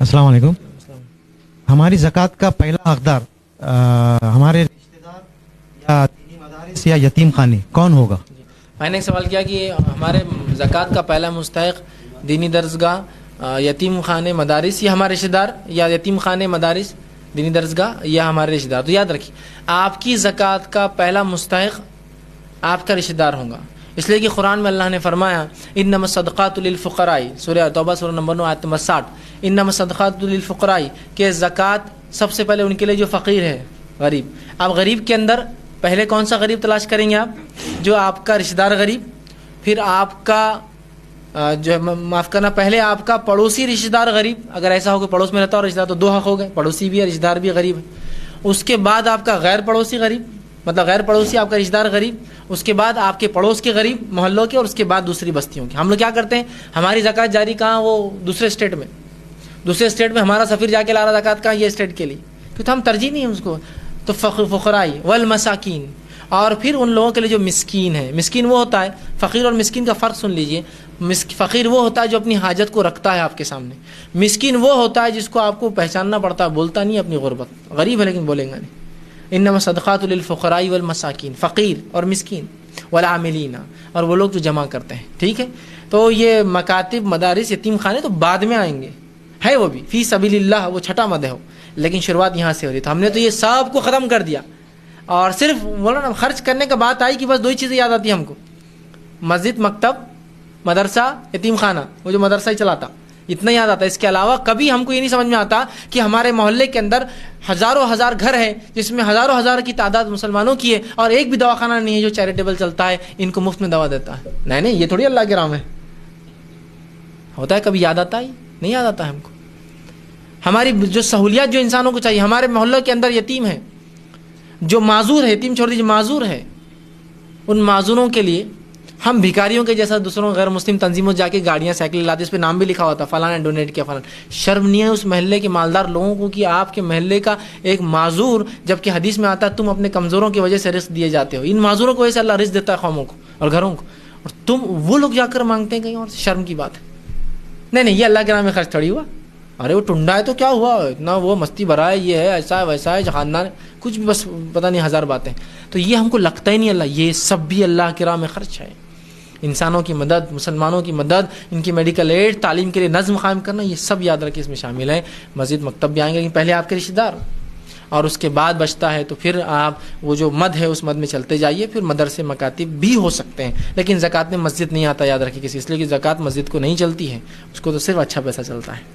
अस्सलाम वालेकुम। हमारी ज़कात का पहला हकदार हमारे रिश्तेदार या दीनी मदारिस या यतीम खाने कौन होगा? मैंने एक सवाल किया कि हमारे ज़कात का पहला मुस्तहिक दीनी दरसगाह, यतीम खाने, मदारिस या हमारे रिश्तेदार, या यतीम खाने, मदारिस, दीनी दरसगाह या हमारे रिश्तेदार। तो याद रखिए, आपकी ज़कात का पहला मुस्तहिक आपका रिश्तेदार होगा, इसलिए कि कुरान में अल्लाह ने फरमाया इन्नमा सदक़ातु लिल फ़ुक़राई, सूरह तौबा सूरह नंबर 9 आयत नंबर 60, इन्नमा सदक़ातु लिल फ़ुक़राई, कि ज़कात सबसे पहले उनके लिए जो फ़कीर है, गरीब। अब गरीब के अंदर पहले कौन सा गरीब तलाश करेंगे आप? जो आपका रिश्तेदार गरीब, फिर आपका जो माफ़ करना, पहले आपका पड़ोसी रिश्तेदार गरीब, अगर ऐसा हो कि पड़ोस में रहता हो रिश्तेदार तो दो हक़ हो गए, पड़ोसी भी है रिश्तेदार भी गरीब है। उसके बाद आपका गैर पड़ोसी गरीब, मतलब गैर पड़ोसी आपका रिश्तेदार गरीब, उसके बाद आपके पड़ोस के गरीब मोहल्लों के, और उसके बाद दूसरी बस्तियों के। हम लोग क्या करते हैं, हमारी ज़कात जारी कहाँ, वो दूसरे स्टेट में हमारा सफ़ीर जाके ला रहा ज़कात कहाँ, ये स्टेट के लिए, क्योंकि हम तरजीह नहीं है उसको। तो फ़ुक़राई वल मसाकीन, और फिर उन लोगों के लिए जो मिस्कीन है। मिस्कीन वो होता है, फ़कीर और मिस्कीन का फ़र्क सुन लीजिए। फ़कीर वो होता है जो अपनी हाजत को रखता है आपके सामने, मिस्कीन वो होता है जिसको आपको पहचानना पड़ता है, बोलता नहीं अपनी गुरबत, गरीब है लेकिन बोलेंगे नहीं। इन्नमा सदक़ातु लिल फ़ुक़राई वल मसाकीन, फ़कीर और मिस्कीन, वल आमिलीना, और वो लोग जो जमा करते हैं, ठीक है। तो ये मकातिब, मदारिस, यतीम खाने तो बाद में आएंगे, है वो भी फ़ी सबीलिल्लाह, वो छठा मद हो, लेकिन शुरुआत यहाँ से हो रही। तो हमने तो ये सब को ख़त्म कर दिया, और सिर्फ बोला ना खर्च करने का बात आई कि बस दो ही चीज़ें याद आती हैं हमको, मस्जिद, मकतब, मदरसा, यतीम खाना, वो जो मदरसा ही चलाता, इतना याद आता है। इसके अलावा कभी हमको ये नहीं समझ में आता कि हमारे मोहल्ले के अंदर हज़ारों हज़ार घर है जिसमें हज़ारों हज़ार की तादाद मुसलमानों की है, और एक भी दवाखाना नहीं है जो चैरिटेबल चलता है, इनको मुफ्त में दवा देता है। नहीं, ये थोड़ी अल्लाह के राम है। होता है कभी याद आता है? नहीं याद आता है हमको। हमारी जो सहूलियात जो इंसानों को चाहिए, हमारे मोहल्ले के अंदर यतीम है, जो माजूर है, यतीम छोड़ दीजिए, माजूर है, उन माजूरों के लिए हम भिखारियों के जैसा दूसरों गैर मुस्लिम तंजीमों जाके गाड़ियाँ साइकिल लाते, इस पर नाम भी लिखा होता, फलां ने डोनेट किया, फलां। शर्म नहीं है उस महल्ले के मालदार लोगों को कि आपके महल्ले का एक माजूर, जबकि हदीस में आता है तुम अपने कमज़ोरों की वजह से रिस्क दिए जाते हो, इन माजूरों की वजह से अल्लाह रिस्क देता है कौमों को और घरों को, और तुम वो लोग जाकर मांगते हैं कहीं और। शर्म की बात है। नहीं, ये अल्लाह के नाम में खर्च थोड़ी हुआ। अरे वो टुंडा है तो क्या हुआ, इतना वो मस्ती भरा है, ये है, ऐसा है, वैसा है, खानदान, कुछ भी, बस पता नहीं हज़ार बातें। तो ये हमको लगता ही नहीं अल्लाह, ये सब भी अल्लाह के राह में खर्च है। इंसानों की मदद, मुसलमानों की मदद, इनकी मेडिकल एड, तालीम के लिए नज़्म कायम करना, ये सब याद रखिए इसमें शामिल है। मस्जिद, मकतब भी आएंगे, लेकिन पहले आपके रिश्तेदार, और उसके बाद बचता है तो फिर आप वो जो मद है उस मद में चलते जाइए। फिर मदरसे, मकातिब भी हो सकते हैं, लेकिन ज़कात में मस्जिद नहीं आता, याद रखिए किसी, इसलिए कि ज़कात मस्जिद को नहीं चलती है, उसको तो सिर्फ अच्छा पैसा चलता है।